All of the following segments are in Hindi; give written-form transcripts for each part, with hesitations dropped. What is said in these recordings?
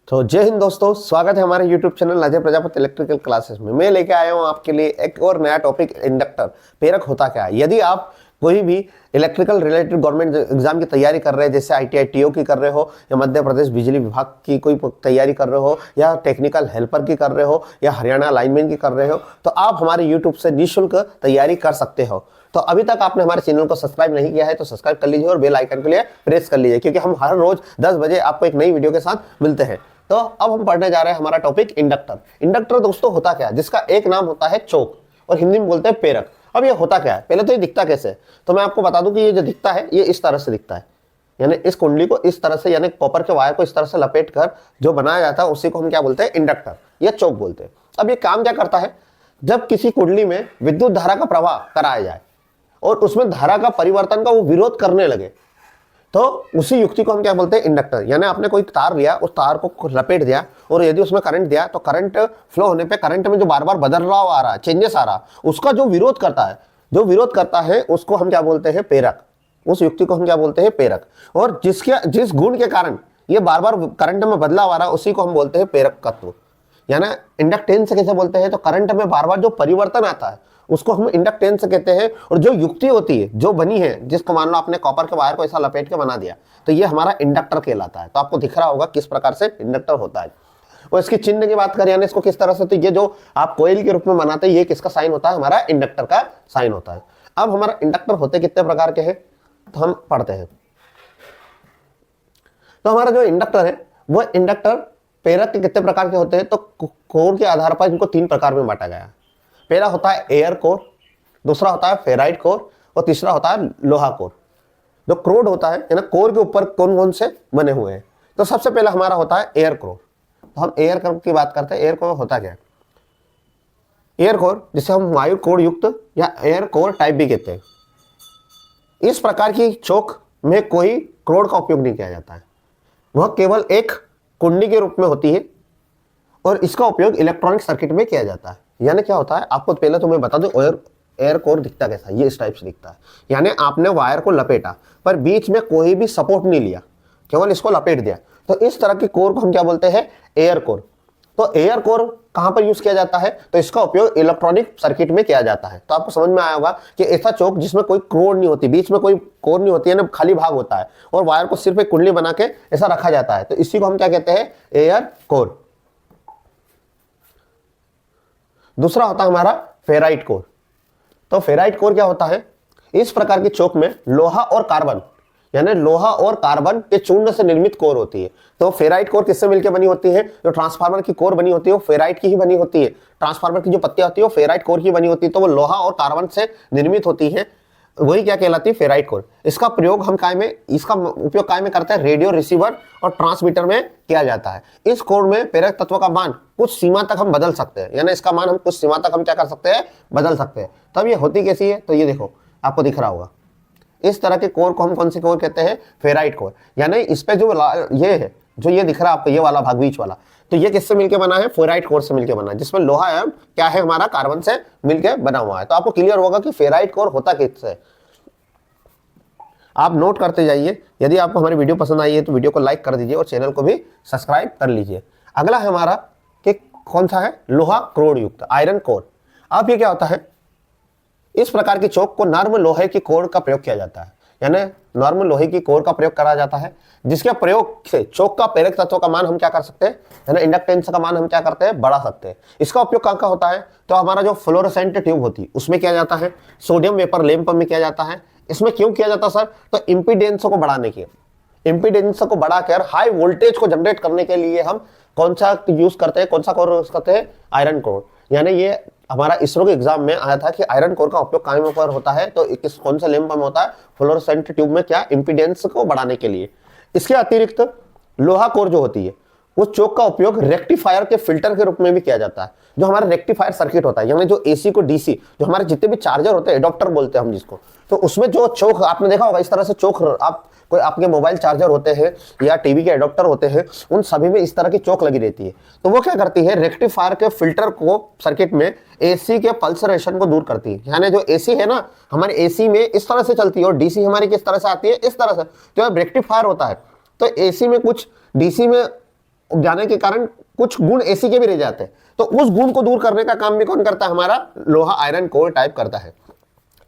तो जय हिंद दोस्तों, स्वागत है हमारे YouTube channel Ajay Prajapati electrical classes में। मैं लेके आया हूँ आपके लिए एक और नया टॉपिक, इंडक्टर। प्रेरक होता क्या है। यदि आप कोई भी इलेक्ट्रिकल रिलेटेड गवर्नमेंट एग्जाम की तैयारी कर रहे हैं, जैसे ITI TO की कर रहे हो, या मध्य प्रदेश बिजली विभाग की कोई तैयारी कर रहे हो, या टेक्निकल हेल्पर की कर रहे हो, या हरियाणा लाइनमैन की कर रहे हो, तो आप हमारे YouTube से निःशुल्क तैयारी कर सकते हो। तो अभी तक आपने हमारे चैनल को सब्सक्राइब नहीं किया है तो सब्सक्राइब कर लीजिए और बेल आइकन के लिए प्रेस कर लीजिए, क्योंकि हम हर रोज 10 बजे आपको एक नई वीडियो के साथ मिलते हैं। तो अब हम पढ़ने जा रहे हैं हमारा टॉपिक इंडक्टर। इंडक्टर दोस्तों होता क्या है, जिसका एक नाम होता है चोक और हिंदी में बोलते हैं प्रेरक। अब ये होता क्या है, पहले तो ये दिखता कैसे है, तो मैं आपको बता दूं कि ये जो दिखता है ये इस तरह से दिखता है। यानी इस कुंडली को इस तरह से, यानी कॉपर के वायर को इस तरह से लपेट कर जो बनाया जाता है उसी को हम क्या बोलते हैं, इंडक्टर या चोक बोलते हैं। अब ये काम क्या करता है, जब किसी कुंडली में विद्युत धारा का प्रवाह कराया जाए और उसमें धारा का परिवर्तन का वो विरोध करने लगे, तो उसी युक्ति को हम क्या बोलते हैं, इंडक्टर। यानी आपने कोई तार लिया, उस तार को लपेट दिया और यदि उसमें करंट दिया, तो करंट फ्लो होने पे करंट में जो बार बार बदलाव आ रहा है, चेंजेस आ रहा है, उसका जो विरोध करता है उसको हम क्या बोलते हैं, प्रेरक। उस युक्ति को हम क्या बोलते हैं, प्रेरक। और जिस गुण के कारण ये बार बार करंट में बदलाव आ रहा है उसी को हम बोलते हैं प्रेरकत्व। यानी इंडक्टेंस कैसे बोलते हैं, तो करंट में बार बार जो परिवर्तन आता है उसको हम इंडक्टेंस कहते हैं। और जो युक्ति होती है जो बनी है, जिसको मान लो आपने कॉपर के वायर को ऐसा लपेट के बना दिया, तो ये हमारा इंडक्टर कहलाता है। तो आपको दिख रहा होगा किस प्रकार से इंडक्टर होता है। और इसकी चिन्ह की बात करें, यानी इसको किस तरह से, तो ये जो आप कोयल के रूप में बनाते हैं, ये किसका साइन होता है, हमारा इंडक्टर का साइन होता है। अब हमारा इंडक्टर होते कितने प्रकार के हैं, तो हम पढ़ते हैं। तो हमारा जो इंडक्टर है वो इंडक्टर प्रेरक के कितने प्रकार के होते हैं, तो कोर के आधार पर इनको 3 प्रकार में बांटा गया है। पहला होता है एयर कोर, दूसरा होता है फेराइट कोर और तीसरा होता है लोहा कोर। जो क्रोड होता है ना, कोर के ऊपर कौन कौन से बने हुए हैं, तो सबसे पहला हमारा होता है एयर कोर। तो हम एयर कोर की बात करते हैं। एयर कोर होता क्या है, एयर कोर जिसे हम वायु कोर युक्त या एयर कोर टाइप भी कहते हैं। इस प्रकार की चोक में कोई क्रोड का उपयोग नहीं किया जाता है, वह केवल एक कुंडी के रूप में होती है और इसका उपयोग इलेक्ट्रॉनिक सर्किट में किया जाता है। यानी क्या होता है, आपको पहले तो मैं बता दूं एयर कोर दिखता कैसा, ये इस टाइप से दिखता है। यानी आपने वायर को लपेटा पर बीच में कोई भी सपोर्ट नहीं लिया, केवल इसको लपेट दिया, तो इस तरह की कोर को हम क्या बोलते हैं, एयर कोर। तो एयर कोर कहां पर यूज किया जाता है, तो इसका उपयोग इलेक्ट्रॉनिक सर्किट में किया जाता है। तो आपको समझ में आया होगा कि ऐसा चौक जिसमें कोई कोर नहीं होती, बीच में कोई कोर नहीं होती है ना, खाली भाग होता है और वायर को सिर्फ एक कुंडली बना के ऐसा रखा जाता है, तो इसी को हम क्या कहते हैं, एयर कोर। दूसरा होता है हमारा फेराइट कोर। तो फेराइट कोर क्या होता है, इस प्रकार की चौक में लोहा और कार्बन, यानी लोहा और कार्बन के चूर्ण से निर्मित कोर होती है। तो फेराइट कोर किससे मिलकर बनी होती है, जो ट्रांसफार्मर की कोर बनी होती है वो फेराइट की ही बनी होती है। ट्रांसफार्मर की जो पत्तियां होती है वो फेराइट कोर की बनी होती है, तो वो लोहा और कार्बन से निर्मित होती है, वही क्या कहलाती है, फेराइट कोर। इसका उपयोग काय में करते हैं, रेडियो रिसीवर और ट्रांसमीटर में किया जाता है। इस कोर में प्रेरक तत्व का मान कुछ सीमा तक हम बदल सकते हैं, यानी इसका मान हम कुछ सीमा तक हम क्या कर सकते हैं, बदल सकते हैं। तब ये होती कैसी है, तो ये देखो आपको दिख रहा होगा, इस तरह के कोर को हम कौन सी कोर कहते हैं, फेराइट कोर। यानी इस पे जो ये है, जो ये दिख रहा है आपको, ये वाला भाग बीच वाला, तो ये किससे मिलके बना है, फेराइट कोर से मिलके बना है, जिसमें लोहा है क्या है, हमारा कार्बन से मिलके बना हुआ है। तो आपको क्लियर होगा कि फेराइट कोर होता किससे। आप नोट करते जाइए। यदि आपको हमारी वीडियो पसंद आई है तो वीडियो को लाइक कर दीजिए और चैनल को भी सब्सक्राइब कर लीजिए। अगला है हमारा कि कौन सा है, लोहा क्रोड युक्त आयरन कोर। अब ये क्या होता है, इस प्रकार की चौक को नर्म लोहे की कोर का प्रयोग किया जाता है, यानी नॉर्म लोहे की कोर का प्रयोग करा जाता है, जिसके प्रयोग से चौक का प्रेरक तत्व का मान हम क्या कर सकते हैं, यानी इंडक्टेंस का मान हम क्या करते हैं, बढ़ा सकते हैं। इसका उपयोग कहाँ का होता है, तो हमारा जो फ्लोरोसेंट ट्यूब होती है उसमें किया जाता है, सोडियम वेपर लैंप में किया जाता है। इसमें क्यों किया जाता है सर, तो इंपीडेंस को बढ़ाने के, इंपीडेंस को बढ़ाकर हाई वोल्टेज को जनरेट करने के लिए हम कौन सा यूज करते हैं, कौन सा कोर यूज करते हैं, आयरन कोर। यानी ये हमारा इसरो के एग्जाम में आया था कि आयरन कोर का उपयोग कहां पर होता है, तो किस कौन सा लैंप में होता है, फ्लोरोसेंट ट्यूब में, क्या, इंपीडेंस को बढ़ाने के लिए। इसके अतिरिक्त लोहा कोर जो होती है उस चौक का उपयोग रेक्टिफायर के फिल्टर के रूप में भी किया जाता है। जो हमारा रेक्टिफायर सर्किट होता है, यानी जो एसी को डीसी, जो हमारे जितने भी चार्जर होते हैं, एडॉप्टर बोलते हैं हम जिसको, तो उसमें जो चौक आपने देखा होगा, इस तरह से चौक आप कोई आपके मोबाइल चार्जर होते हैं या टीवी के एडॉप्टर होते हैं, उन सभी में इस तरह की चौक लगी रहती है। तो वो क्या करती है, रेक्टिफायर के फिल्टर को सर्किट में एसी के पल्सरेशन को दूर करती है। यानी जो एसी है ना, हमारे एसी में इस तरह से चलती है और डीसी हमारी किस तरह से आती है, इस तरह से। जो रेक्टिफायर होता है, तो एसी में कुछ, डीसी में जाने के कारण कुछ गुण एसी के भी रह जाते हैं, तो उस गुण को दूर करने का काम भी कौन करता है, हमारा लोहा आयरन कोर टाइप करता है।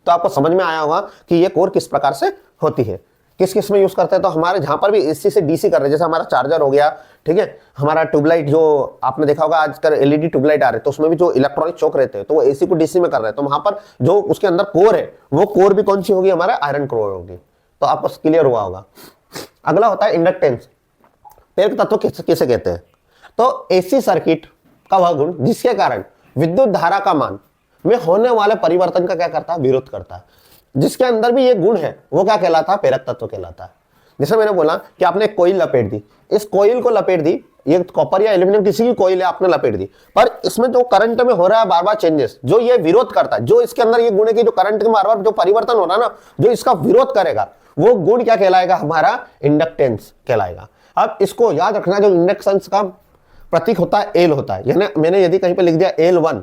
तो आपको समझ में आया होगा कि ये कोर किस प्रकार से होती है, किस किस में यूज करते हैं। तो हमारे जहां पर भी एसी से डीसी कर रहे हैं, जैसे हमारा चार्जर हो गया, ठीक है, हमारा ट्यूबलाइट, जो आपने देखा होगा आजकल एलईडी ट्यूबलाइट आ रहे हैं, तो उसमें भी जो इलेक्ट्रॉनिक चौक रहते हैं तो वो एसी को डीसी में कर रहे हैं, तो वहां पर जो उसके अंदर कोर है वो कोर भी कौन सी होगी, हमारा आयरन कोर होगी। तो आपको क्लियर हुआ होगा। अगला होता है इंडक्टेंस। प्रेरक तत्व किसे कहते हैं, तो एसी सर्किट का वह गुण जिसके कारण विद्युत धारा का मान में होने वाले परिवर्तन का क्या करता है, विरोध करता है। जिसके अंदर भी ये गुण है वो क्या कहलाता है, प्रेरक तत्व कहलाता है। जैसे मैंने बोला कि आपने एक कोईल लपेट दी, इस कोईल को लपेट दी, ये कॉपर या एल्यूमिनियम किसी की कोईल है, आपने लपेट दी, पर इसमें जो करंट में हो रहा है बार बार चेंजेस, जो ये विरोध करता है, जो इसके अंदर ये गुण है कि जो करंट में बार बार जो परिवर्तन हो रहा है ना, जो इसका विरोध करेगा, वो गुण क्या कहलाएगा, हमारा इंडक्टेंस कहलाएगा। अब इसको याद रखना, जो इंडक्टेंस का प्रतीक होता है एल होता है, यानी मैंने यदि कहीं पे लिख दिया L1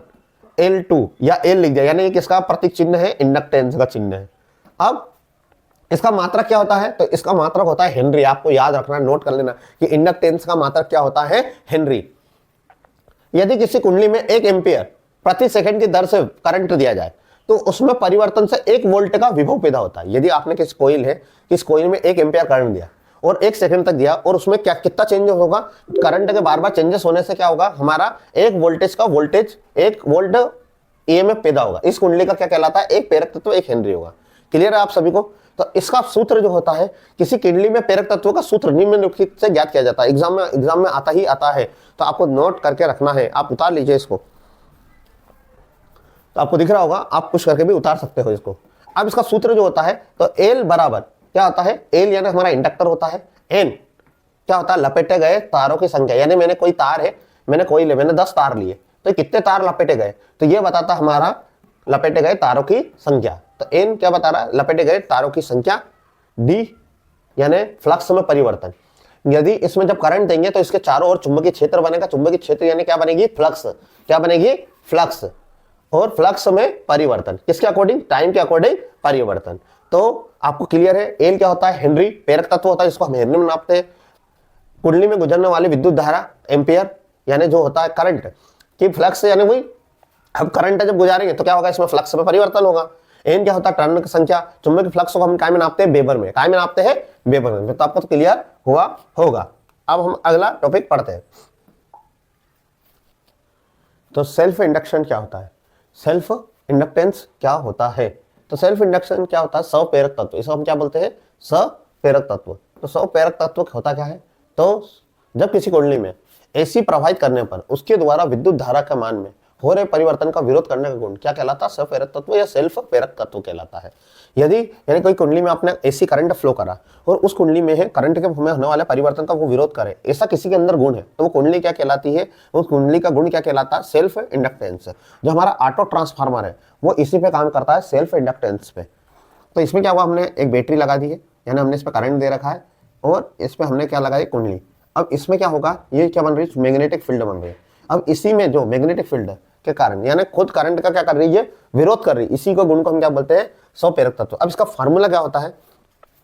L2 या एल लिख दिया, यानी ये किसका प्रतीक चिन्ह है, इंडक्टेंस का चिन्ह है। अब इसका मात्रक क्या होता है, तो इसका मात्रक होता है हेनरी। आपको याद रखना, नोट कर लेना कि इंडक्टेंस का मात्रक क्या होता है, हेनरी। यदि किसी कुंडली में 1 एम्पियर प्रति सेकंड की दर से करंट दिया जाए तो उसमें परिवर्तन से 1 वोल्ट का विभव पैदा होता है। यदि आपने किस कोईल है, किस कोईल में 1 एम्पियर करंट दिया और 1 सेकंड तक दिया, और उसमें क्या कितना चेंज होगा, करंट के बार बार चेंजेस होने से क्या होगा, हमारा 1 वोल्टेज का वोल्टेज 1 वोल्ट ईएमएफ पैदा होगा। इस कुंडली का क्या कहलाता है, एक प्रेरक तत्व 1 हेनरी होगा। क्लियर है आप सभी को। तो इसका सूत्र जो होता है, किसी कुंडली में प्रेरक तत्व का सूत्र निम्नलिखित से ज्ञात किया जाता है। एग्जाम में आता ही आता है, तो आपको नोट करके रखना है। आप उतार लीजिए इसको, तो आपको दिख रहा होगा, आप कुछ करके भी उतार सकते हो इसको। अब इसका सूत्र जो होता है, तो एल बराबर क्या होता है, एल यानी हमारा इंडक्टर होता है, एन क्या होता है, लपेटे गए तारों की संख्या, यानी मैंने कोई तार है, मैंने 10 तार लिए, तो कितने तार लपेटे गए, तो ये बताता हमारा लपेटे गए तारों की संख्या। तो एन क्या बता रहा है, लपेटे गए तारों की संख्या। डी यानी फ्लक्स में परिवर्तन, यदि इसमें जब करंट देंगे तो इसके चारों ओर चुंबकीय क्षेत्र बनेगा। चुंबकीय क्षेत्र यानी क्या बनेगी, फ्लक्स। क्या बनेगी, फ्लक्स। और फ्लक्स में परिवर्तन किसके अकॉर्डिंग, टाइम के अकॉर्डिंग परिवर्तन। तो आपको क्लियर है, एल क्या होता है, हेनरी, प्रेरक तत्व होता है जिसको हम हेनरी में नापते हैं। कुंडली में गुजरने वाली विद्युत धारा एम्पियर, यानी जो होता है करंट की फ्लक्स, यानी वही अब करंट जब गुजारेंगे तो क्या होगा, इसमें फ्लक्स में परिवर्तन होगा। एन क्या होता है, टर्न की संख्या। चुंबकीय फ्लक्स को हम काय में नापते हैं, वेबर में। काय में नापते हैं, वेबर में। तो आपको तो क्लियर हुआ होगा। अब हम अगला टॉपिक पढ़ते हैं। तो सेल्फ इंडक्शन क्या होता है, सेल्फ इंडक्टेंस क्या होता है। तो सेल्फ इंडक्शन क्या होता है, स्वप्रेरक तत्व। इसको हम क्या बोलते हैं, स्वप्रेरक तत्व। तो स्वप्रेरक तत्व होता क्या है, तो जब किसी कुंडली में एसी प्रवाहित करने पर उसके द्वारा विद्युत धारा के मान में हो रहे परिवर्तन का विरोध करने का गुण क्या कहलाता है, स्वप्रेरक तत्व या सेल्फ प्रेरक तत्व कहलाता है। यदि यानी कोई कुंडली में आपने एसी करंट फ्लो करा और उस कुंडली में है करंट के में होने वाले परिवर्तन का वो विरोध करे, ऐसा किसी के अंदर गुण है, तो वो कुंडली क्या कहलाती है, उस कुंडली का गुण क्या कहलाता है, सेल्फ इंडक्टेंस। जो हमारा ऑटो ट्रांसफार्मर है वो इसी पे काम करता है, सेल्फ इंडक्टेंस पे। तो इसमें क्या हुआ, हमने एक बैटरी लगा दी है, यानी हमने इस पर करंट दे रखा है और इस पर हमने क्या लगाई, कुंडली। अब इसमें क्या होगा, ये क्या बन रही है, मैग्नेटिक फील्ड बन रही है। अब इसी में जो मैग्नेटिक फील्ड के कारण, यानी खुद करंट का क्या कर रही है, विरोध कर रही है, इसी को गुण को हम क्या बोलते हैं, स्वप्रेरक तत्व। अब इसका फार्मूला क्या होता है,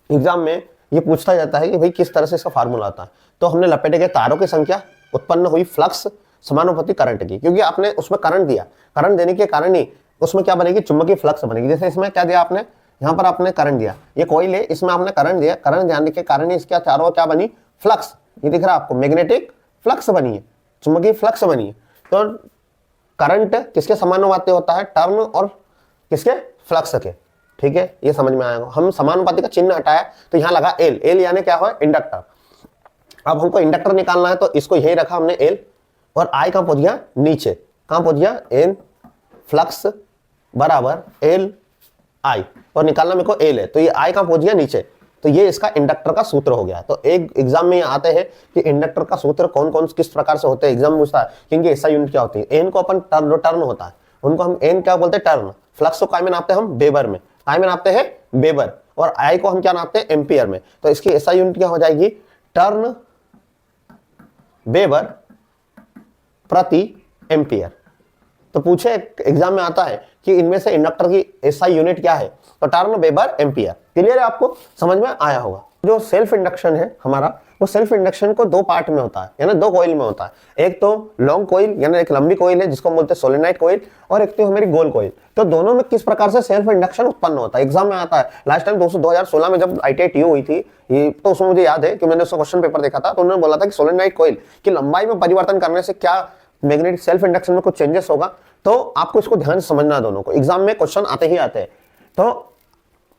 एग्जाम में ये पूछता जाता है कि भाई किस तरह से इसका फार्मूला आता है। तो हमने लपेटे गए तारों की संख्या, उत्पन्न हुई फ्लक्स समानुपाती करंट की, क्योंकि आपने उसमें करंट दिया, करंट देने के कारण ही उसमें क्या बनेगी, चुंबकीय फ्लक्स बनेगी। जैसे इसमें क्या दिया आपने, यहाँ पर आपने करंट दिया, ये कॉइल है, इसमें आपने करंट दिया, करंट जाने के कारण ही इसके चारों क्या बनी, फ्लक्स। ये दिख रहा है आपको, मैग्नेटिक फ्लक्स बनी है, चुंबकीय फ्लक्स बनी है। तो करंट किसके समानुपाती होता है, टर्न और किसके, फ्लक्स के। ठीक है, ये समझ में आएगा। हम समानुपाती का चिन्ह हटाया तो यहाँ लगा एल, एल यानी क्या है, इंडक्टर। अब हमको इंडक्टर निकालना है तो इसको यही रखा हमने एल, और आई कहां पहुंच गया, नीचे। कहां पहुंच गया, एन फ्लक्स बराबर एल आई, और निकालना मेरे को एल है, तो ये आई कहां पहुंच गया, नीचे। तो ये इसका इंडक्टर का सूत्र हो गया। तो एक एग्जाम में आते हैं कि इंडक्टर का सूत्र कौन कौन किस प्रकार से होते हैं, एग्जाम में पूछता है क्योंकि ऐसा यूनिट क्या होती है। एन को अपन टर्न होता है, उनको हम एन क्या बोलते हैं, टर्न। फ्लक्स को काय में नापते हैं हम, वेबर में। काय में नापते हैं, वेबर। और आई को हम क्या नापते हैं, एम्पियर में। तो इसकी ऐसा यूनिट क्या हो जाएगी, टर्न वेबर प्रति एम्पियर। तो पूछे एग्जाम में आता है कि इनमें से इंडक्टर की ऐसा यूनिट क्या है, तो टर्न वेबर एम्पियर। क्लियर है, आपको समझ में आया होगा। जो सेल्फ इंडक्शन है हमारा, वो सेल्फ इंडक्शन को दो पार्ट में होता है, यानी दो कॉइल में होता है। एक तो लॉन्ग कॉइल यानी एक लंबी कॉइल है जिसको हम बोलते हैं सोलेनोइड कॉइल, और एक तो हमारी गोल कॉइल। तो दोनों में किस प्रकार से सेल्फ इंडक्शन उत्पन्न होता है एग्जाम में आता है। लास्ट टाइम 2016 में जब ITI TU हुई थी ये, तो उसमें मुझे याद है कि मैंने उसका क्वेश्चन पेपर देखा था, तो उन्होंने बोला था कि सोलेनोइड कॉइल की लंबाई में परिवर्तन करने से क्या मैग्नेटिक सेल्फ इंडक्शन में कुछ चेंजेस होगा। तो आपको इसको ध्यान से समझना है, दोनों को एग्जाम में क्वेश्चन आते ही आते हैं। तो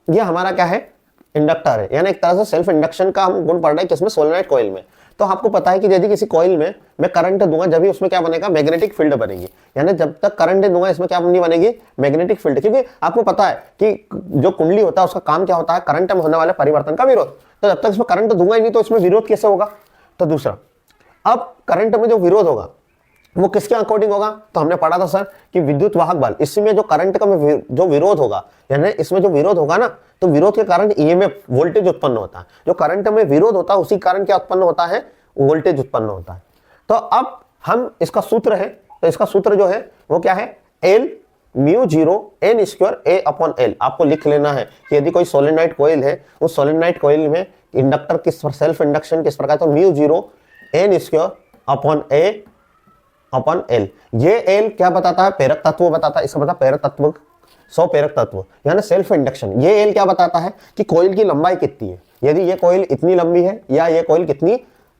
ये हमारा क्या है, इंडक्टर है, यानी एक तरह से सेल्फ इंडक्शन का हम गुण पढ़ रहे हैं किसमें, सोलेनोइड कॉइल में। तो आपको पता है कि यदि किसी कॉइल में मैं करंट दूंगा जब भी उसमें क्या बनेगा, मैग्नेटिक फील्ड बनेगी। यानी जब तक करंट दूंगा इसमें क्या नहीं बनेगी, मैग्नेटिक फील्ड। क्योंकि आपको पता है कि जो कुंडली होता है उसका काम क्या होता है, करंट में होने वाले परिवर्तन का विरोध। तो जब तक इसमें करंट दूंगा ही नहीं तो इसमें विरोध कैसे होगा। तो दूसरा, अब करंट में जो विरोध होगा वो किसके अकॉर्डिंग होगा, तो हमने पढ़ा था सर कि विद्युत वाहक बल, इसमें जो करंट का जो विरोध होगा, यानी इसमें जो विरोध होगा ना, तो विरोध के कारण EMF वोल्टेज उत्पन्न होता है। जो करंट में विरोध होता है उसी कारण क्या उत्पन्न होता है, वोल्टेज उत्पन्न होता है। तो अब हम इसका सूत्र है, तो इसका सूत्र जो है वो क्या है, L mu 0 N square A upon L। आपको लिख लेना है कि यदि कोई सोलेनोइड कॉइल है, उस सोलेनोइड कॉइल में इंडक्टर किस सेल्फ इंडक्शन किस प्रकार, तो mu 0 N square upon A upon L। ये L क्या बताता है, प्रेरक तत्व बताता है। इसका मतलब प्रेरक तत्व, 100 प्रेरक तत्व यानी सेल्फ इंडक्शन। ये L क्या बताता है कि कॉइल की लंबाई कितनी है, यदि ये कॉइल इतनी लंबी है या ये कॉइल कितनी,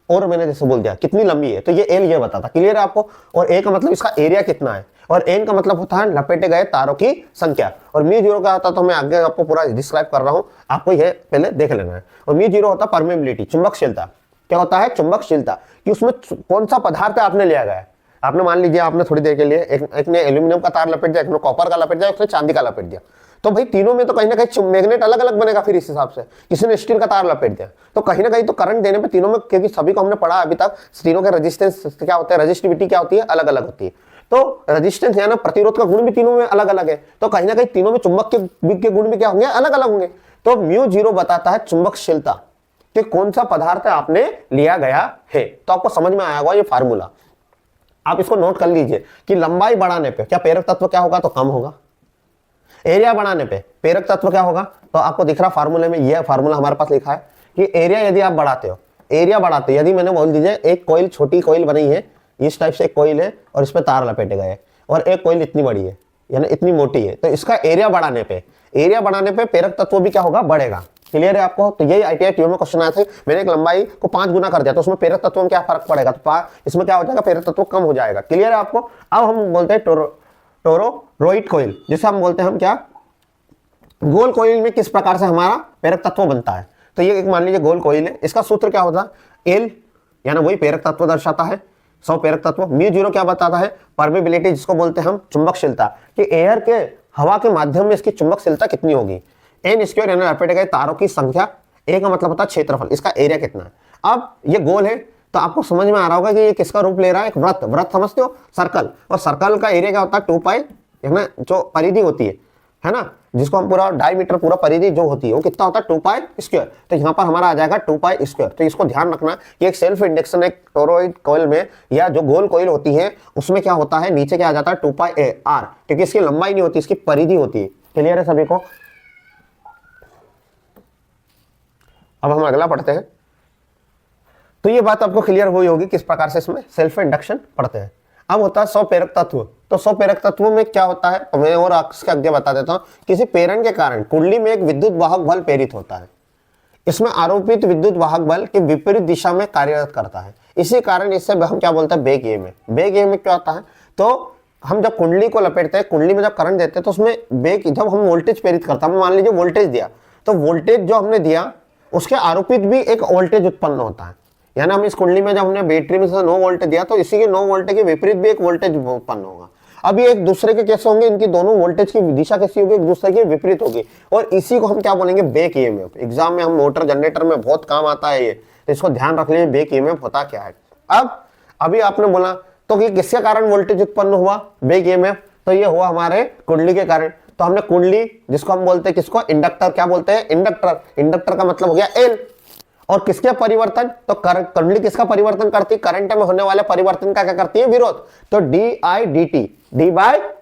और मैंने जैसे बोल दिया कितनी लंबी है, तो ये L ये बताता। क्लियर है आपको। और A का मतलब इसका एरिया कितना है, और N का मतलब होता है लपेटे गए तारों की संख्या, और म्यू 0 का होता, तो मैं आगे आपको पूरा डिस्क्राइब कर रहा हूं, आपको यह पहले देख लेना है। और म्यू 0 होता परमेबिलिटी, चुंबकशीलता। क्या होता है, चुंबकशीलता, कि उसमें कौन सा पदार्थ आपने लिया गया है। आपने मान लीजिए आपने थोड़ी देर के लिए एक ने एल्यूमिनियम का तार लपेट दिया, एक ने कॉपर का लपेट दिया, एक ने चांदी का लपेट दिया, तो भाई तीनों में तो कहीं ना कहीं मैग्नेट अलग अलग बनेगा। फिर इस हिसाब से किसी ने स्टील का तार लपेट दिया, तो कहीं ना कहीं तो करंट देने पे तीनों में, क्योंकि सभी को हमने पढ़ा अभी तक, तीनों के रेजिस्टेंस क्या होते हैं, रेजिस्टिविटी क्या होती है, अलग अलग होती है। तो रेजिस्टेंस यानी प्रतिरोध का गुण भी तीनों में अलग अलग है, तो कहीं ना कहीं तीनों में चुंबक के गुण भी क्या होंगे, अलग अलग होंगे। तो म्यू 0 बताता है चुंबकशीलता कि कौन सा पदार्थ आपने लिया गया है। तो आपको समझ में आया होगा ये फार्मूला, आप इसको नोट कर लीजिए कि लंबाई बढ़ाने पे क्या प्रेरक तत्व क्या होगा, तो कम होगा। एरिया बढ़ाने पे प्रेरक तत्व क्या होगा, तो आपको दिख रहा फार्मूले में, यह फार्मूला हमारे पास लिखा है कि एरिया यदि आप बढ़ाते हो, एरिया बढ़ाते यदि मैंने बोल दीजिए एक कॉइल, छोटी कॉइल बनी है, इस टाइप से एक कॉइल है और इस पे तार लपेटे गए, और एक कॉइल इतनी बड़ी है यानी इतनी मोटी है, तो इसका एरिया बढ़ाने पे प्रेरक तत्व भी क्या होगा, बढ़ेगा। क्लियर है आपको। तो यही ITI TU में क्वेश्चन आया था, मैंने एक लंबाई को 5 गुना कर दिया तो उसमें प्रेरक तत्वों में क्या फर्क पड़ेगा, तो इसमें क्या हो जाएगा, प्रेरक तत्व कम हो जाएगा। क्लियर है आपको। अब हम बोलते हैं टोरोइड कॉइल, जिसे हम बोलते हैं हम क्या, गोल कॉइल में किस प्रकार से हमारा प्रेरक तत्व बनता है। तो ये एक मान लीजिए गोल कॉइल है, इसका सूत्र क्या होता है, L यानी वही प्रेरक तत्व दर्शाता है, 100 प्रेरक तत्व। म्यू 0 क्या बताता है, परमेबिलिटी, जिसको बोलते हैं हम चुंबकशीलता, कि एयर के हवा के माध्यम में इसकी चुंबकशीलता कितनी होगी। N स्क्वायर यानी लपेटे गए तारों की संख्या, A का मतलब होता है क्षेत्रफल, इसका एरिया कितना है। अब ये गोल है तो आपको समझ में आ रहा होगा कि ये किसका रूप ले रहा है, एक वृत्त, वृत्त समझते हो, सर्कल, और सर्कल का एरिया क्या होता है 2 पाई, जो परिधि होती है ना, जिसको हम पूरा डायमीटर, पूरा परिधि जो होती है वो कितना होता है 2 पाई स्क्वायर। तो यहाँ पर हमारा आ जाएगा 2 पाई स्क्वायर। तो इसको ध्यान रखना कि एक सेल्फ इंडक्शन, एक टोरॉइड कॉइल में या जो गोल कॉइल होती है उसमें क्या होता है, नीचे क्या आ जाता है 2 पाई R, क्योंकि इसकी लंबाई नहीं होती, इसकी परिधि होती है। क्लियर है सभी को। अब हम अगला पढ़ते हैं। तो ये बात आपको क्लियर हुई होगी किस प्रकार से इसमें सेल्फ इंडक्शन पढ़ते हैं। अब होता है 100 प्रेरक तत्व। तो 100 प्रेरक तत्वों में क्या होता है, तो मैं और आपके आगे बता देता हूं। किसी प्रेरण के कारण कुंडली में एक विद्युत वाहक बल प्रेरित होता है। इसमें आरोपित विद्युत वाहक बल के विपरीत दिशा में कार्यरत करता है। इसी कारण इससे हम क्या बोलते हैं, बैक ईएमएफ। बैक ईएमएफ क्या होता है, तो हम जब कुंडली को लपेटते हैं, कुंडली में जब करंट देते हैं, तो उसमें बैक, जब हम वोल्टेज प्रेरित करते हैं, मान लीजिए वोल्टेज दिया, तो वोल्टेज जो हमने दिया उसके आरोपित भी एक वोल्टेज उत्पन्न होता है। यानी हम इस कुंडली में जब हमने बैटरी में से 9 वोल्ट दिया, तो इसी के 9 वोल्ट के विपरीत भी एक वोल्टेज उत्पन्न होगा। अब ये एक दूसरे के कैसे होंगे, इनकी दोनों वोल्टेज की दिशा कैसी होगी, एक दूसरे के विपरीत होगी, और इसी को हम क्या बोलेंगे, बैक ईएमएफ। एग्जाम में हम मोटर जनरेटर में बहुत काम आता है ये, तो इसको ध्यान रख लीजिए बैक ईएमएफ होता क्या है। अब अभी आपने बोला तो ये किसके कारण वोल्टेज उत्पन्न हुआ, बैक ईएमएफ, तो ये हुआ हमारे कुंडली के कारण। तो हमने कुंडली, जिसको हम बोलते हैं किसको, इंडक्टर, क्या बोलते हैं, इंडक्टर। इंडक्टर का मतलब हो गया एल। और किसके परिवर्तन, तो कुंडली किसका परिवर्तन करती है, करंट में होने वाले परिवर्तन का क्या करती है, विरोध। तो डी बाय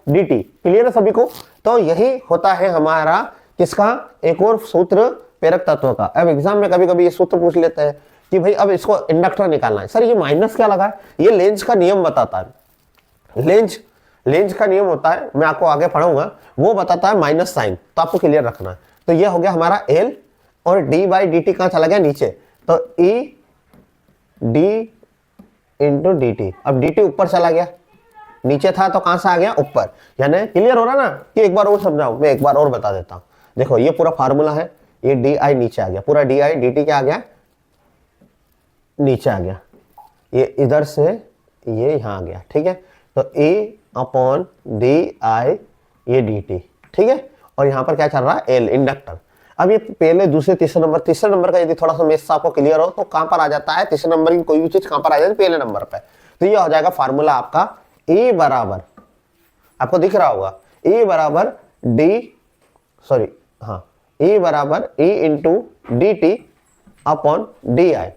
dt। क्लियर है सभी को। तो यही होता है हमारा किसका, एक और सूत्र प्रेरक तत्व का। अब एग्जाम में कभी कभी ये सूत्र पूछ लेते हैं कि भाई अब इसको इंडक्टर निकालना है। सर ये माइनस क्या लगा है? ये लेंज का नियम बताता है। लेंज का नियम होता है, मैं आपको आगे पढ़ाऊंगा, वो बताता है माइनस साइन, तो आपको क्लियर रखना है। तो ये हो गया हमारा एल, और डी बाई डी टी कहाँ चला गया? नीचे, तो E D into D T. अब डी टी ऊपर चला गया, नीचे था तो कहां से आ गया? ऊपर। यानी क्लियर हो रहा ना कि एक बार और समझाऊं? मैं एक बार और बता देता हूं। देखो ये पूरा फार्मूला है, ये डी आई नीचे आ गया, पूरा डी आई डी टी क्या आ गया? नीचे आ गया। ये इधर से ये यहां आ गया, ठीक है। तो ए अपॉन डी आई ये डी टी, ठीक है। और यहां पर क्या चल रहा है? L, inductor. अब ये पहले, दूसरे, तीसरे नंबर का यदि थोड़ा सा मेथ्स आपको क्लियर हो तो कहां पर आ जाता है? तीसरे नंबर की कोई भी चीज कहां पर आ जाती है? पहले नंबर पे। तो ये हो जाएगा फार्मूला आपका E बराबर, आपको दिख रहा होगा, E बराबर E बराबर E into D T upon D I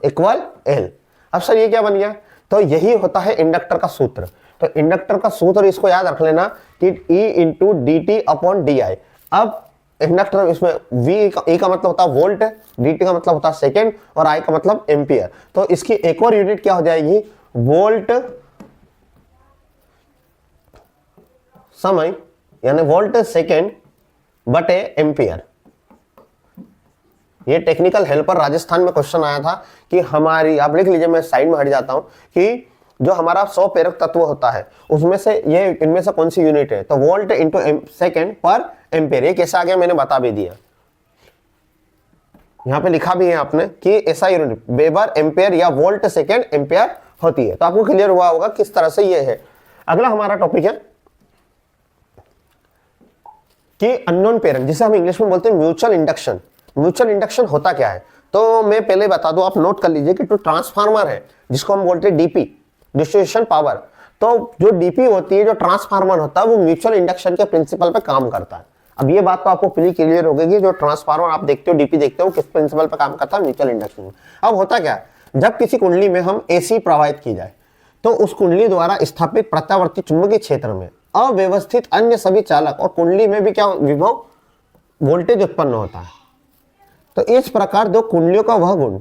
equal L. अब सर ये क्या बन गया? तो यही होता है इंडक्टर का सूत्र। तो इंडक्टर का सूत्र इसको याद रख लेना कि E into D T upon D I. अब इंडक्टर, इसमें E का मतलब होता है वोल्ट, डी टी का मतलब होता है सेकेंड, और I का मतलब एम्पियर। तो इसकी एक और यूनिट क्या हो जाएगी? वोल्ट समय, यानी वोल्ट सेकेंड बटे एम्पियर। ये टेक्निकल हेल्पर राजस्थान में क्वेश्चन आया था कि हमारी, आप लिख लीजिए, मैं साइड में हट जाता हूं, कि जो हमारा 100 प्रेरक तत्व होता है उसमें से ये इनमें से कौन सी यूनिट है? तो वोल्ट इंटू सेकेंड पर एम्पियर। ये कैसे आ गया मैंने बता भी दिया, यहां पे लिखा भी है आपने कि ऐसा यूनिट वेबर एम्पियर या वोल्ट सेकेंड एम्पियर होती है। तो आपको क्लियर हुआ होगा किस तरह से ये है। अगला हमारा टॉपिक है कि अननोन पेरेंट, जिसे हम इंग्लिश में बोलते हैं म्यूचुअल इंडक्शन। म्यूचुअल इंडक्शन होता क्या है? तो मैं पहले बता दूं, आप नोट कर लीजिए कि जो ट्रांसफार्मर है जिसको हम बोलते हैं डीपी, डिस्ट्रीब्यूशन पावर, तो जो डीपी होती है, जो ट्रांसफार्मर होता है, वो म्यूचुअल इंडक्शन के प्रिंसिपल पे काम करता है। अब ये बात तो आपको पूरी क्लियर हो गई कि जो ट्रांसफार्मर आप देखते हो, डीपी देखते हो, किस प्रिंसिपल पे काम करता है? Mutual induction. अब होता क्या, जब किसी कुंडली में हम एसी प्रवाहित की जाए तो उस कुंडली द्वारा स्थापित प्रत्यावर्ती चुंबकीय क्षेत्र में अव्यवस्थित अन्य सभी चालक और कुंडली में भी क्या विभव वोल्टेज उत्पन्न होता है। तो इस प्रकार दो कुंडलियों का वह गुण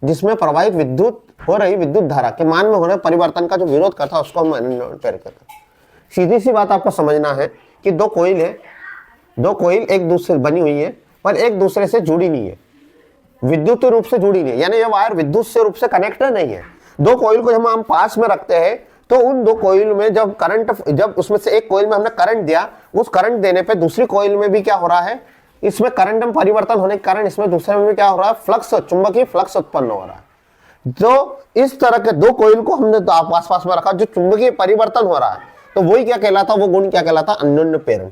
जिसमें प्रवाहित विद्युत हो रही विद्युत धारा के मान में हो रहे परिवर्तन का जो विरोध करता है उसको हम पेयर करते हैं। सीधी सी बात आपको समझना है कि दो कोइल है, दो कोइल एक दूसरे बनी हुई है पर एक दूसरे से जुड़ी नहीं है, विद्युत रूप से जुड़ी नहीं है, यानी ये वायर विद्युत से रूप से कनेक्टेड नहीं है। दो कोइल को जब हम पास में रखते हैं तो उन दो कोइल में जब करंट, जब उसमें से एक कोइल में हमने करंट दिया, उस करंट देने पे दूसरी कोइल में भी क्या हो रहा है? इसमें करंट में परिवर्तन होने के कारण इसमें दूसरे में भी क्या हो रहा है? फ्लक्स, चुंबकीय फ्लक्स उत्पन्न हो रहा है। तो इस तरह के दो कोइल को हमने तो आस-पास में रखा, जो चुंबकीय परिवर्तन हो रहा है, तो वही क्या कहलाता? वो गुण क्या कहलाता? अन्योन्य प्रेरण।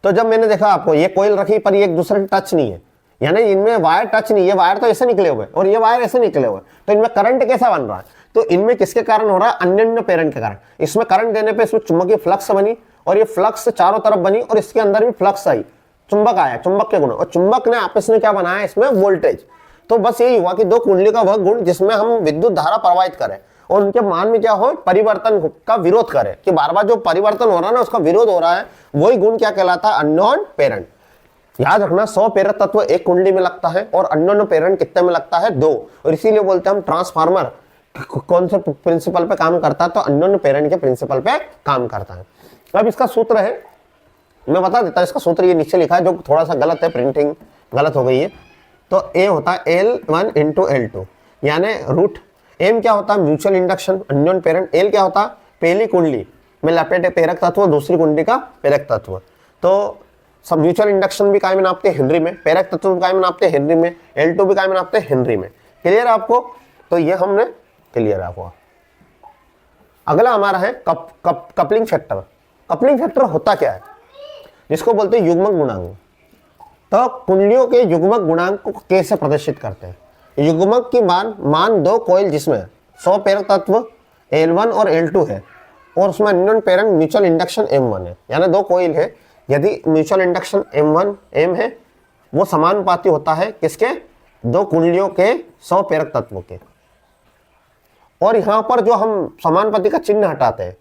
तो जब मैंने देखा आपको ये कोइल रखी पर ये एक दूसरे से टच नहीं है, यानी इनमें वायर टच नहीं, ये वायर तो ऐसे निकले हुए और ये वायर ऐसे निकले हुए, तो इनमें करंट कैसा बन रहा है? तो इनमें किसके कारण हो रहा है? अन्योन्य प्रेरण के कारण। इसमें करंट देने पे इसमें चुंबकीय फ्लक्स बनी और ये फ्लक्स चारों तरफ बनी और इसके अंदर भी फ्लक्स आई, चुंबक आया, चुंबक के गुण, और चुंबक ने आपस में क्या बनाया? इसमें वोल्टेज। तो बस यही हुआ कि दो कुंडली का वह गुण जिसमें हम विद्युत धारा प्रवाहित करें और उनके मान में क्या हो? परिवर्तन का विरोध करें, कि बार बार जो परिवर्तन हो रहा है ना उसका विरोध हो रहा है, वही गुण क्या कहलाता है? अन्योन्य प्रेरण। याद रखना 100 प्रेरक तत्व एक कुंडली में लगता है और अन्योन्य प्रेरण कितने में लगता है? 2। और इसीलिए बोलते हैं हम ट्रांसफार्मर कौन से प्रिंसिपल पे काम करता है? तो अन्योन्य प्रेरण के प्रिंसिपल पे काम करता है। अब इसका सूत्र है, मैं बता देता हूं इसका सूत्र, ये नीचे लिखा है जो थोड़ा सा गलत है, प्रिंटिंग गलत हो गई है। तो ए होता है L1 इंटू L2, यानी रूट। एम क्या होता है? म्यूचुअल इंडक्शन, अन्योन्य प्रेरण। एल क्या होता है? पहली कुंडली में लपेटे प्रेरक तत्व, दूसरी कुंडली का प्रेरक तत्व। तो सब म्यूचुअल इंडक्शन भी काय में नापते हैं? हेनरी में। प्रेरक तत्व भी काय में नापते हैं? हेनरी में। L2 भी काय में नापते हैं? हेनरी में। क्लियर है आपको? तो ये हमने क्लियर है आपको। अगला हमारा है कपलिंग फैक्टर। कपलिंग फैक्टर होता क्या है? जिसको बोलते हैं युग्मक गुणांक। तो कुंडलियों के युग्मक गुणांक को कैसे प्रदर्शित करते हैं? युग्मक की मान दो कोइल जिसमें 100 प्रेरक तत्व L1 और L2 है और उसमें अन्योन्य प्रेरण म्यूचुअल इंडक्शन M1 है, यानी दो कोइल है, यदि म्यूचुअल इंडक्शन M है वो समानुपाती होता है किसके? दो कुंडलियों के 100 प्रेरक तत्वों के। और यहां पर जो हम समानुपाती का चिन्ह हटाते हैं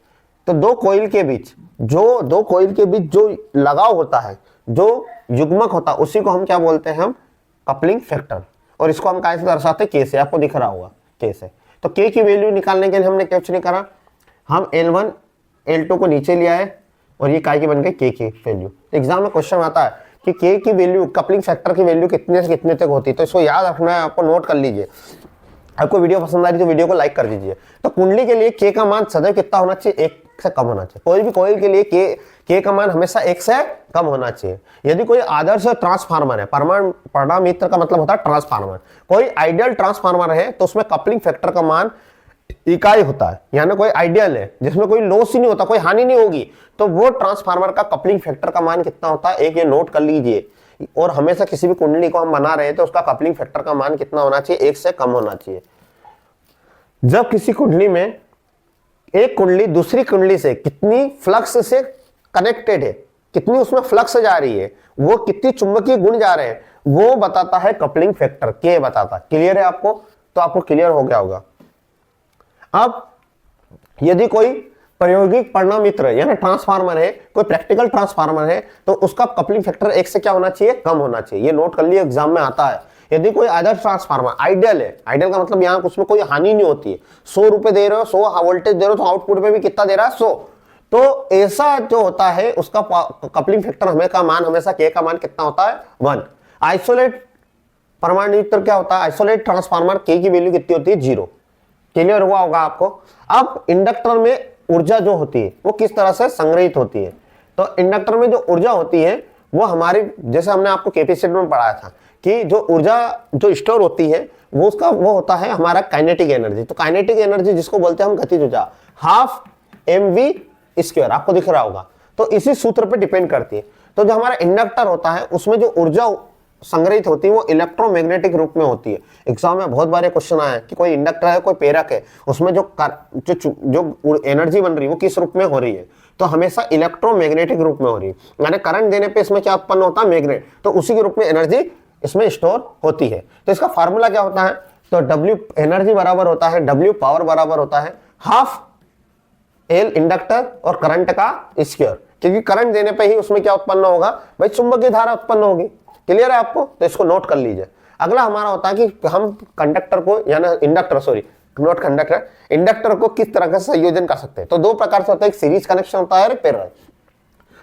तो दो कोइल के बीच जो लगाव होता है, जो युग्मक होता है, उसी को हम क्या बोलते हैं? हम कपलिंग फैक्टर। और इसको हम कैसे दर्शाते, के से, आपको दिख रहा होगा के से। तो के की वैल्यू निकालने के लिए हमने कुछ नहीं करा, हम L1 L2 को नीचे लिया है और ये काय की बन गई के की वैल्यू। एग्जाम में क्वेश्चन आता है कि के की वैल्यू, कपलिंग फैक्टर की वैल्यू कितने से कितने तक होती है, तो इसको याद रखना है, आपको नोट कर लीजिए। आपको वीडियो पसंद आ रही तो वीडियो को लाइक कर दीजिए। तो कुंडली के लिए के का मान सदैव कितना होना चाहिए, 1 से कम होना चाहिए। कोई भी कॉइल के लिए के का मान हमेशा 1 से कम होना चाहिए। यदि कोई आदर्श ट्रांसफार्मर है, परमाणु का मतलब होता है ट्रांसफार्मर, कोई आइडियल ट्रांसफार्मर है तो उसमें कपलिंग फैक्टर का मान इकाई होता है, यानी कोई आइडियल है जिसमें कोई लॉस ही नहीं होता, कोई हानि नहीं होगी, तो वो ट्रांसफार्मर का कपलिंग फैक्टर का मान कितना होता है, एक ये नोट कर लीजिए। और हमेशा किसी भी कुंडली को हम बना रहे हैं तो उसका कपलिंग फैक्टर का मान कितना होना चाहिए, 1 से कम होना चाहिए। जब किसी कुंडली में एक कुंडली दूसरी कुंडली से कितनी फ्लक्स से कनेक्टेड है, कितनी उसमें फ्लक्स जा रही है, वो कितनी चुंबकीय गुण जा रहे हैं, वो बताता है कपलिंग फैक्टर, के बताता है। क्लियर है आपको? तो आपको क्लियर हो गया होगा। अब यदि कोई प्रायोगिक परिणामित्र यानी ट्रांसफार्मर है, कोई प्रैक्टिकल ट्रांसफार्मर है, तो उसका कपलिंग फैक्टर 1 से क्या होना चाहिए, कम होना चाहिए। ये नोट कर लिए, एग्जाम में आता है। यदि कोई आदर्श ट्रांसफार्मर आइडियल है, आइडियल का मतलब यहाँ उसमें कोई हानि नहीं होती है, 100 रुपए दे रहे हो, 100 वोल्टेज दे रहे हो, तो आउटपुट में भी कितना दे रहा है, 100। तो ऐसा जो होता है उसका कपलिंग फैक्टर का मान हमेशा के का मान कितना होता है, 1। आइसोलेट परमाणु क्या होता है, आइसोलेट ट्रांसफार्मर के की वैल्यू कितनी होती है, 0। क्लियर हुआ होगा आपको। अब इंडक्टर में ऊर्जा जो होती है वो किस तरह से संग्रहित होती है, तो इंडक्टर में जो ऊर्जा होती है वो हमारी, जैसे हमने आपको कैपेसिटर में पढ़ाया था कि जो ऊर्जा जो स्टोर होती है वो उसका वो होता है हमारा काइनेटिक एनर्जी। तो काइनेटिक एनर्जी जिसको बोलते हैं हम गतिज ऊर्जा, ½ mv², आपको दिख रहा होगा। तो इसी सूत्र पे डिपेंड करती है। तो जो हमारा इंडक्टर होता है उसमें जो ऊर्जा संग्रहित होती है वो इलेक्ट्रोमैग्नेटिक रूप में होती है। एग्जाम में बहुत बार क्वेश्चन आया है कि कोई इंडक्टर है, कोई प्रेरक है, उसमें जो एनर्जी बन रही है वो किस रूप में हो रही है, तो हमेशा इलेक्ट्रोमैग्नेटिक रूप में हो रही है। यानी करंट देने पे इसमें क्या उत्पन्न होता है, मैग्नेट, तो उसी के रूप में एनर्जी इसमें स्टोर होती है। तो इसका फार्मूला क्या होता है, तो W एनर्जी बराबर होता है, W पावर बराबर होता है ½ L इंडक्टर और करंट का स्क्वायर, क्योंकि करंट देने पे ही उसमें क्या उत्पन्न होगा भाई, चुंबकीय धारा उत्पन्न होगी। क्लियर है आपको? तो इसको नोट कर लीजिए। अगला हमारा होता है कि हम कंडक्टर को यानी नोट कंडक्टर, इंडक्टर को किस तरह का संयोजन कर सकते हैं। तो 2 प्रकार से होता है, एक सीरीज कनेक्शन होता है और पैरेलल।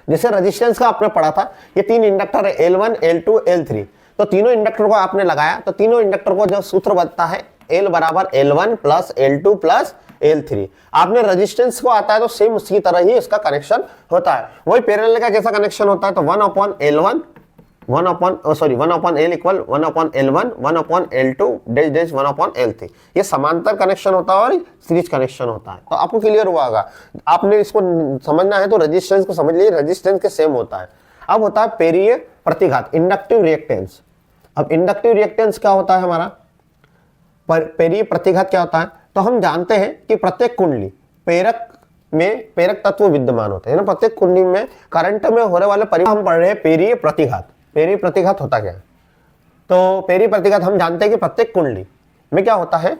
जैसे रेजिस्टेंस का आपने पढ़ा था, ये 3 इंडक्टर है, L1 L2 L3, तो तीनों इंडक्टर को आपने लगाया, तो तीनों इंडक्टर को जो सूत्र बनता है L बराबर L1 plus L2 plus L3। आपने रेजिस्टेंस को आता है तो सेम उसकी तरह ही इसका कनेक्शन होता है। वही पैरेलल का जैसा कनेक्शन होता है, तो 1/L1 1/L equal 1/L1 1/L2 dash 1/L3। ये समांतर कनेक्शन होता है और सीरीज कनेक्शन होता है। तो आपको क्लियर हुआ होगा। आपने इसको समझना है तो रेजिस्टेंस को समझ लीजिए, रेजिस्टेंस के सेम होता है। अब होता है पेरीय प्रतिघात, इंडक्टिव रिएक्टेंस। अब इंडक्टिव रिएक्टेंस क्या होता है हमारा, पेरीय प्रतिघात क्या होता है, तो हम जानते हैं कि प्रत्येक कुंडली प्रेरक तत्व विद्यमान होते हैं ना, प्रत्येक कुंडली में करंट में होने वाले परिवर्तन हम पढ़ रहे हैं पेरीय प्रतिघात। पेरीय प्रतिघात होता क्या है, तो पेरीय प्रतिघात हम जानते हैं कि प्रत्येक कुंडली में क्या होता है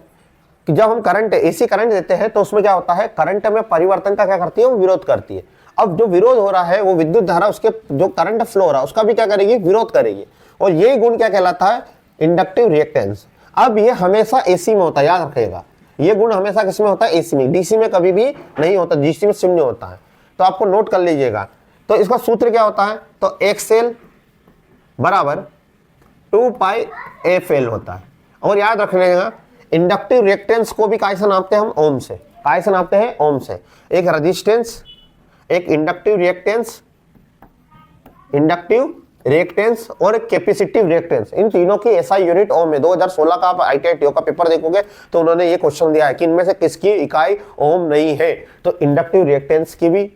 कि जब हम करंट एसी करंट देते हैं तो उसमें क्या होता है, करंट में परिवर्तन का क्या करती है, वो विरोध करती है। अब जो विरोध हो रहा है वो विद्युत धारा उसके जो करंट फ्लो हो रहा है उसका भी क्या करेगी, विरोध करेगी, और यही गुण क्या कहलाता है, इंडक्टिव रिएक्टेंस। अब ये हमेशा एसी में होता है, याद रखिएगा, ये गुण हमेशा किसमें होता है, एसी में। डीसी में कभी भी नहीं होता, डीसी में शून्य होता है। तो आपको नोट कर लीजिएगा। तो इसका सूत्र क्या होता है, तो XL बराबर 2πfL होता है। और याद रखिएगा इंडक्टिव रिएक्टेंस को भी कैसे नापते हैं हम, ओम से। कैसे नापते हैं, ओम से। एक रेजिस्टेंस, एक इंडक्टिव रिएक्टेंस और कैपेसिटिव रिएक्टेंस, इन तीनों की एसआई यूनिट ओम है। 2016 का आप IITO का पेपर देखोगे तो उन्होंने ये क्वेश्चन दिया है कि इनमें से किसकी इकाई ओम नहीं है, तो इंडक्टिव रिएक्टेंस की भी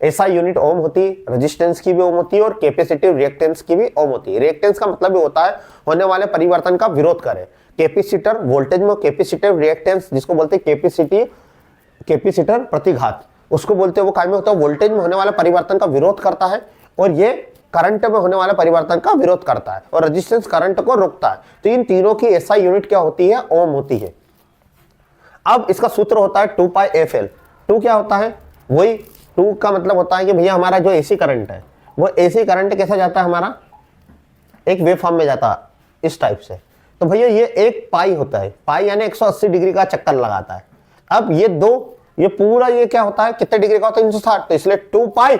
एसआई यूनिट ओम होती है, रेजिस्टेंस की भी ओम होती है और कैपेसिटिव रिएक्टेंस की भी ओम होती है। रिएक्टेंस का मतलब भी होता है होने वाले परिवर्तन का विरोध करे। कैपेसिटर वोल्टेज में, कैपेसिटिव रिएक्टेंस जिसको बोलते हैं कैपेसिटर प्रतिघात, उसको बोलते हैं, वो काय में होता है, वोल्टेज में होने वाले परिवर्तन का विरोध करता है और ये करंट में होने वाले परिवर्तन का विरोध करता है, और रेजिस्टेंस करंट को रोकता है। तो इन तीनों की एसआई यूनिट क्या होती है, ओम होती है। अब इसका सूत्र होता है 2πfL। 2 क्या होता है, वही 2 का मतलब होता है कि भैया हमारा जो एसी करंट है वो एसी करंट कैसा जाता है, हमारा एक वेव फॉर्म में जाता है इस टाइप से। तो भैया ये एक पाई होता है, पाई यानी 180 डिग्री का चक्कर लगाता है। अब ये दो, ये पूरा ये क्या होता है, कितने डिग्री का होता है, 360, तो इसलिए 2 पाई।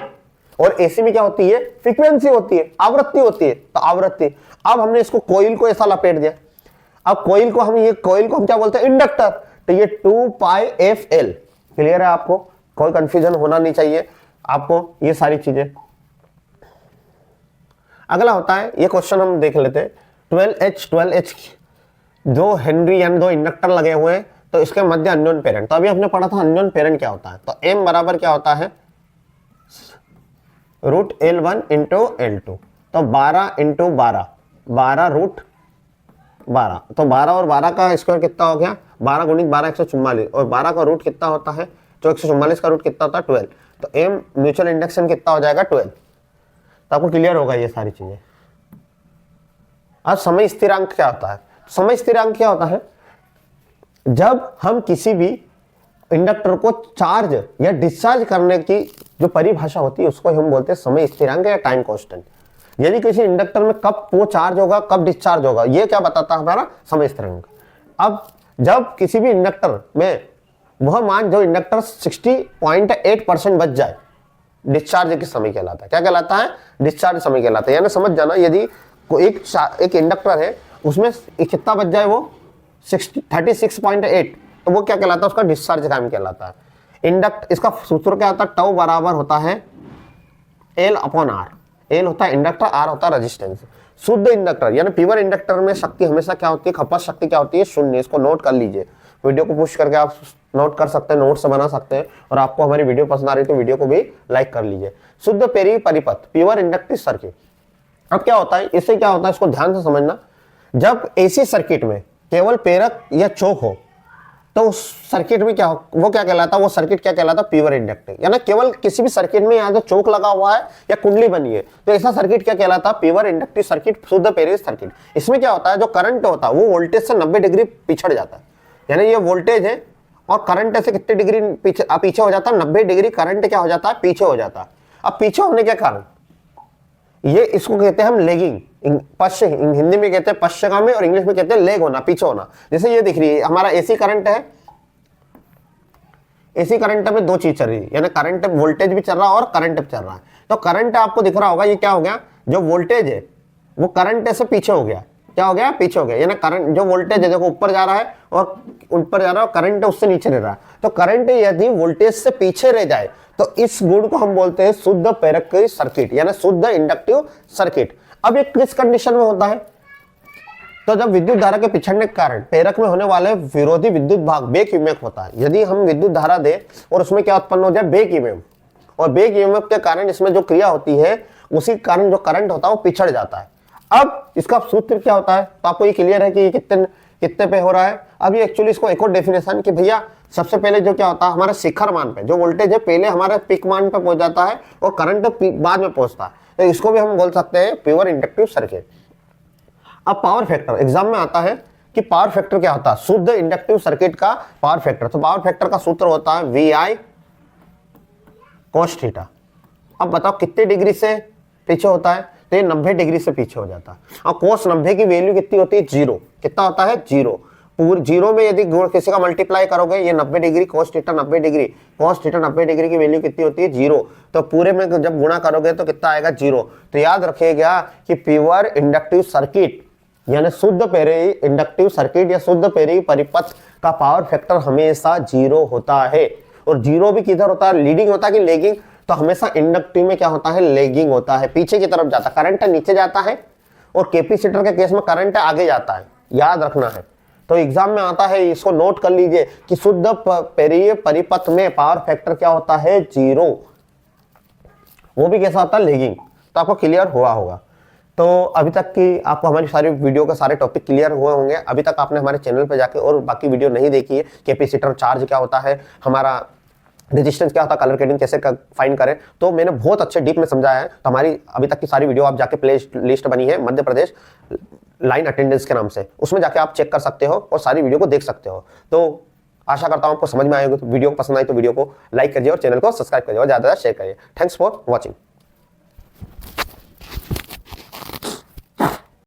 और एसी में क्या होती है, फ्रीक्वेंसी होती है, आवृत्ति होती है, तो आवृत्ति। अब हमने इसको कोइल को ऐसा लपेट दिया, अब कोइल को हम क्या बोलते हैं, इंडक्टर, तो ये 2 पाई एफ एल। क्लियर है आपको, कोई कंफ्यूजन होना नहीं चाहिए आपको ये सारी चीजें। अगला होता है, ये क्वेश्चन हम देख लेते हैं, 12H दो हेनरी यानी 2 इंडक्टर लगे हुए हैं, तो इसके मध्य अननोन पेरेंट। तो अभी हमने पढ़ा था अननोन पेरेंट क्या होता है, तो m बराबर क्या होता है, रूट L1 इंटू L2, तो 12 इंटू 12 रूट 12, तो 12 और 12 का स्क्वायर कितना हो गया, 12 गुणित 12 144, और 12 का रूट कितना होता है, जो 144 का रूट कितना होता है 12, तो m म्यूचुअल इंडक्शन कितना हो जाएगा 12। तो आपको क्लियर होगा ये सारी चीजें। अब समय स्थिरांक क्या होता है, समय स्थिरांक क्या होता है, जब हम किसी भी इंडक्टर को चार्ज या डिस्चार्ज करने की जो परिभाषा होती है उसको हम बोलते हैं समय स्थिरांक या टाइम कांस्टेंट। यदि किसी इंडक्टर में कब वो चार्ज होगा, कब डिस्चार्ज होगा, ये क्या बताता है हमारा समय स्थिरांक। अब जब किसी भी इंडक्टर में वह मान जो इंडक्टर 60.8% बच जाए, डिस्चार्ज के समय कहलाता है। क्या कहलाता है, डिस्चार्ज समय कहलाता है। यानी समझ जाना, यदि कोई एक इंडक्टर है उसमें कितना बच जाए, वो 36.8, तो वो क्या कहलाता है, उसका डिस्चार्ज टाइम कहलाता है। इसका सूत्र क्या होता है, टाउ बराबर होता है L/R। L होता है इंडक्टर, R होता है रेजिस्टेंस। शुद्ध इंडक्टर यानी प्योर इंडक्टर में शक्ति हमेशा क्या होती है, खपत शक्ति क्या होती है, 0। इसको नोट कर लीजिए, वीडियो को पुश करके आप नोट कर सकते हैं, नोट से बना सकते हैं। और आपको हमारी वीडियो पसंद आ रही है तो वीडियो को भी लाइक कर लीजिए। शुद्ध परिपथ, प्योर इंडक्टिव सर्किट। अब क्या होता है, इससे क्या होता है, इसको ध्यान से समझना। जब एसी सर्किट में केवल प्रेरक या चोक हो, तो उस सर्किट में क्या हो, वो क्या कहलाता है, वो सर्किट क्या कहलाता है, प्योर इंडक्टिव। यानी केवल किसी भी सर्किट में यहाँ जो चोक लगा हुआ है या कुंडली बनी है, तो ऐसा सर्किट क्या कहलाता है, प्योर इंडक्टिव सर्किट, शुद्ध प्रेरक सर्किट। इसमें क्या होता है, जो करंट होता है वो वोल्टेज से 90 डिग्री पिछड़ जाता है। यानी ये वोल्टेज है और करंट से कितने डिग्री पीछे हो जाता है, 90 डिग्री करंट क्या हो जाता है, पीछे हो जाता है। अब पीछे होने के कारण ये, इसको कहते हैं हम लेगिंग, पश्च, हिंदी में कहते हैं पश्चगामी और इंग्लिश में कहते हैं लेग होना, पीछे होना। जैसे ये दिख रही है हमारा एसी करंट है, एसी करंट में 2 चीज चल रही है, यानी करंट वोल्टेज भी चल रहा है और करंट भी चल रहा है। तो करंट आपको दिख रहा होगा, ये क्या हो गया, जो वोल्टेज है वो करंट से पीछे हो गया, क्या हो गया, पीछे हो गया। यानी करंट जो वोल्टेज है देखो ऊपर जा रहा है और ऊपर जा रहा है, करंट उससे नीचे रह रहा है। तो करंट यदि वोल्टेज से पीछे रह जाए तो इस गुण को हम बोलते हैं शुद्ध प्रेरक सर्किट, यानी शुद्ध इंडक्टिव सर्किट। अब ये किस कंडीशन में होता है, तो जब विद्युत धारा के पिछड़ने के कारण प्रेरक में होने वाले विरोधी विद्युत भाग बेक ईएमएफ होता है। यदि हम विद्युत धारा दें और उसमें क्या उत्पन्न हो जाए, बेक ईएमएफ, और बेक ईएमएफ के कारण इसमें जो क्रिया होती है उसी कारण जो करंट होता है वो पिछड़ जाता है। अब इसका सूत्र क्या होता है, तो आपको ये क्लियर है कि ये कितने पे हो रहा है। अब ये एक्चुअली इसको एक और डेफिनेशन कि भैया सबसे पहले जो क्या होता है, हमारे शिखर मान पे जो वोल्टेज है पहले हमारे पीक मान पे पहुंच जाता है और करंट बाद में पहुंचता है, तो इसको भी हम बोल सकते हैं प्योर इंडक्टिव सर्किट। अब पावर फैक्टर एग्जाम में आता है कि पावर फैक्टर क्या होता है, शुद्ध इंडक्टिव सर्किट का पावर फैक्टर। तो पावर फैक्टर का सूत्र होता है VI cos थीटा। अब बताओ कितने डिग्री से पीछे होता है, तो ये 90 डिग्री से पीछे हो जाता है। और cos 90 की वैल्यू कितनी होती है, 0। कितना होता है, 0। पूरे 0 में यदि गुण किसी का मल्टीप्लाई करोगे, ये 90 degree cos theta 90 degree, cos theta 90 degree की वैल्यू कितनी होती है, 0। तो पूरे में जब गुणा करोगे तो कितना आएगा, 0। तो याद रखिएगा कि प्योर इंडक्टिव सर्किट यानी शुद्ध प्रेरक इंडक्टिव सर्किट या शुद्ध प्रेरक परिपथ का पावर फैक्टर हमेशा 0 होता है। और 0 भी किधर होता है, लीडिंग होता है कि लेगिंग, तो हमेशा इंडक्टिव में क्या होता है, लेगिंग होता है, पीछे की तरफ जाता है, करंट नीचे जाता है। और कैपेसिटर के केस में करंट आगे जाता है, याद रखना है। तो एग्जाम में आता है, इसको नोट कर लीजिए कि शुद्ध प्रेरक परिपथ में पावर फैक्टर क्या होता है, 0। वो भी कैसा होता है, लेगिंग। तो आपको क्लियर हुआ होगा। तो अभी तक की आपको हमारी सारी वीडियो के सारे टॉपिक क्लियर हुए होंगे। अभी तक आपने हमारे चैनल पर जाके और बाकी वीडियो नहीं देखी है, कैपेसिटर चार्ज क्या होता है, हमारा रेजिस्टेंस क्या होता है, कलर कोडिंग कैसे फाइंड करें, तो मैंने बहुत अच्छे डीप में समझाया है। तो हमारी अभी तक की सारी वीडियो आप जाके प्ले लिस्ट बनी है मध्य प्रदेश लाइन अटेंडेंस के नाम से, उसमें जाके आप चेक कर सकते हो और सारी वीडियो को देख सकते हो। तो आशा करता हूं आपको समझ में आएगी। तो वीडियो को पसंद आई तो वीडियो को लाइक करिए और चैनल को सब्सक्राइब करिए और ज़्यादा से ज़्यादा शेयर करिए। Thanks for watching.